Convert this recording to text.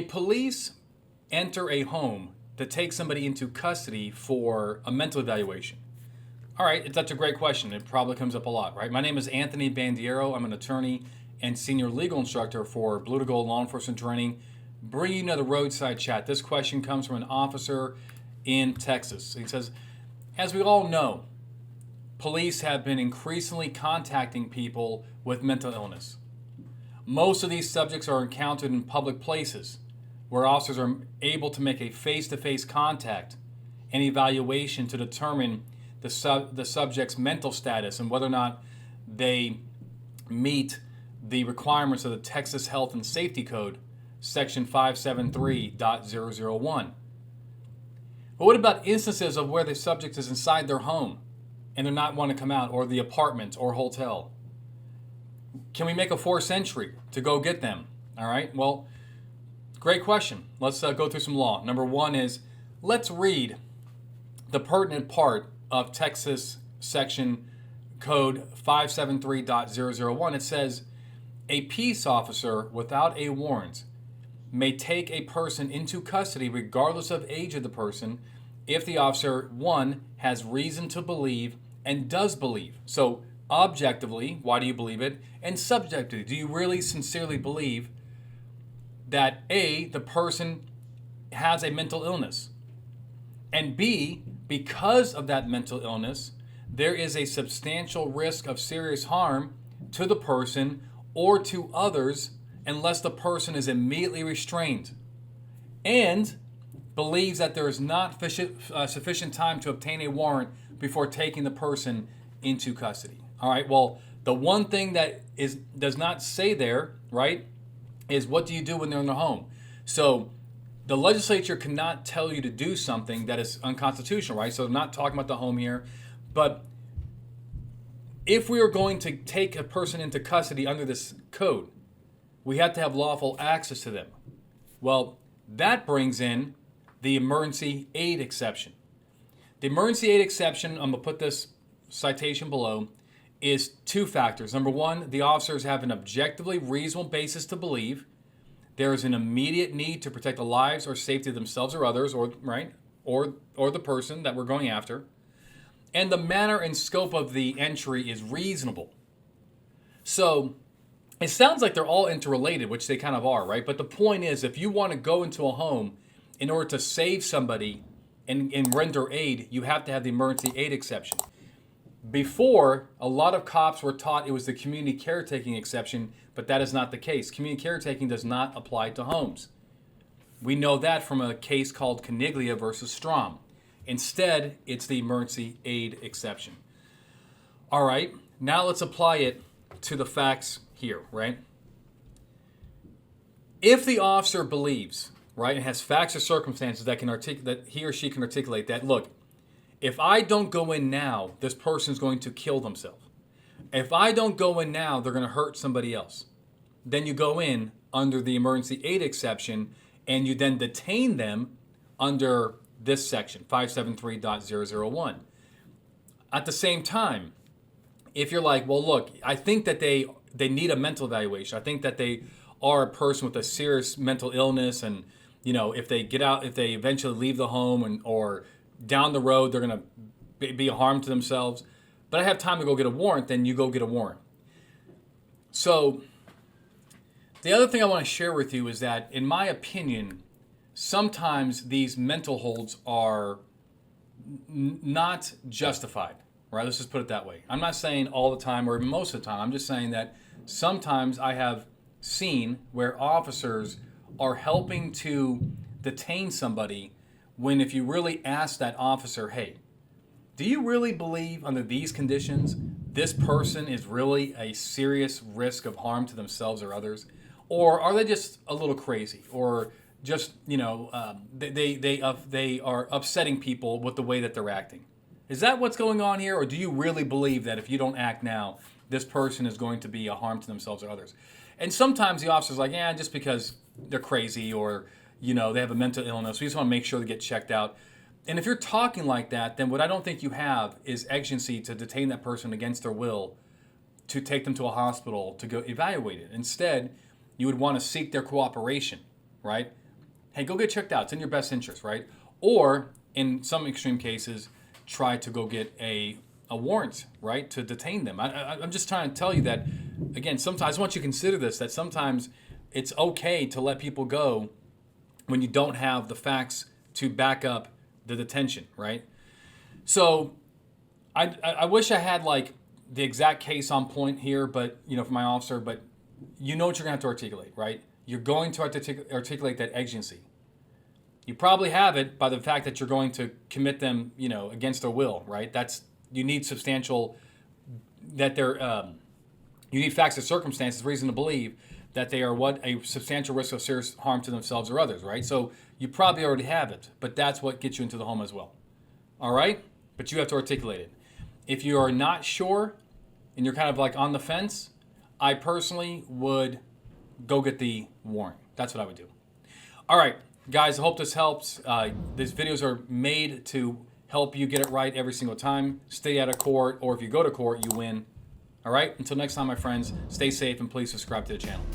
police enter a home to take somebody into custody for a mental evaluation? All right, that's a great question. It probably comes up a lot, right? My name is Anthony Bandiero. I'm an attorney and senior legal instructor for Blue to Gold Law Enforcement Training, bringing you the Roadside Chat. This question comes from an officer in Texas. He says, as we all know, police have been increasingly contacting people with mental illness. Most of these subjects are encountered in public places where officers are able to make a face-to-face contact and evaluation to determine the subject's mental status and whether or not they meet the requirements of the Texas Health and Safety Code, Section 573.001. But what about instances of where the subject is inside their home and they're not wanting to come out, or the apartment or hotel? Can we make a forced entry to go get them? All right, well, great question. Let's go through some law. Number one is, let's read the pertinent part of Texas Section Code 573.001. It says, a peace officer without a warrant may take a person into custody regardless of age of the person if the officer, one, has reason to believe and does believe. So objectively, why do you believe it? And subjectively, do you really sincerely believe that A, the person has a mental illness, and B, because of that mental illness, there is a substantial risk of serious harm to the person or to others unless the person is immediately restrained, and believes that there is not sufficient time to obtain a warrant before taking the person into custody. All right, well, the one thing that does not say there, right, is what do you do when they're in their home? So the legislature cannot tell you to do something that is unconstitutional, right? So I'm not talking about the home here, but if we are going to take a person into custody under this code, we have to have lawful access to them. Well, that brings in the emergency aid exception. The emergency aid exception, I'm going to put this citation below, is two factors. Number one, the officers have an objectively reasonable basis to believe there is an immediate need to protect the lives or safety of themselves or others, or the person that we're going after. And the manner and scope of the entry is reasonable. So it sounds like they're all interrelated, which they kind of are, right? But the point is, if you want to go into a home in order to save somebody and render aid, you have to have the emergency aid exception. Before, a lot of cops were taught it was the community caretaking exception, but that is not the case. Community caretaking does not apply to homes. We know that from a case called Caniglia versus Strom. Instead, it's the emergency aid exception. All right, now let's apply it to the facts here, right? If the officer believes, right, and has facts or circumstances that he or she can articulate that, look, if I don't go in now, this person's going to kill themselves. If I don't go in now, they're going to hurt somebody else. Then you go in under the emergency aid exception, and you then detain them under this section, 573.001. At the same time, if you're like, well, look, I think that they need a mental evaluation. I think that they are a person with a serious mental illness, and if they get out, if they eventually leave the home or down the road, they're going to be a harm to themselves. But I have time to go get a warrant, then you go get a warrant. So the other thing I want to share with you is that, in my opinion, sometimes these mental holds are not justified, right? Let's just put it that way. I'm not saying all the time or even most of the time. I'm just saying that sometimes I have seen where officers are helping to detain somebody when, if you really ask that officer, hey, do you really believe under these conditions this person is really a serious risk of harm to themselves or others? Or are they just a little crazy? Or just, they are upsetting people with the way that they're acting? Is that what's going on here? Or do you really believe that if you don't act now, this person is going to be a harm to themselves or others? And sometimes the officer's like, yeah, just because they're crazy or, they have a mental illness, we just want to make sure they get checked out. And if you're talking like that, then what I don't think you have is exigency to detain that person against their will, to take them to a hospital to go evaluate it. Instead, you would want to seek their cooperation, right? hey, go get checked out. It's in your best interest, right? Or in some extreme cases, try to go get a warrant, right, to detain them. I'm just trying to tell you that, again, sometimes I just want you to consider this, that sometimes it's okay to let people go when you don't have the facts to back up the detention, right? So I wish I had like the exact case on point here, but for my officer, but you know what you're gonna have to articulate, right? You're going to articulate that exigency. You probably have it by the fact that you're going to commit them, against their will, right? You need substantial, that you need facts and circumstances, reason to believe that they are a substantial risk of serious harm to themselves or others, right? So you probably already have it, but that's what gets you into the home as well. All right? But you have to articulate it. If you are not sure and you're kind of like on the fence, I personally would go get the warrant. That's what I would do. All right, guys, I hope this helps. These videos are made to help you get it right every single time. Stay out of court, or if you go to court, you win. All right, until next time, my friends, stay safe and please subscribe to the channel.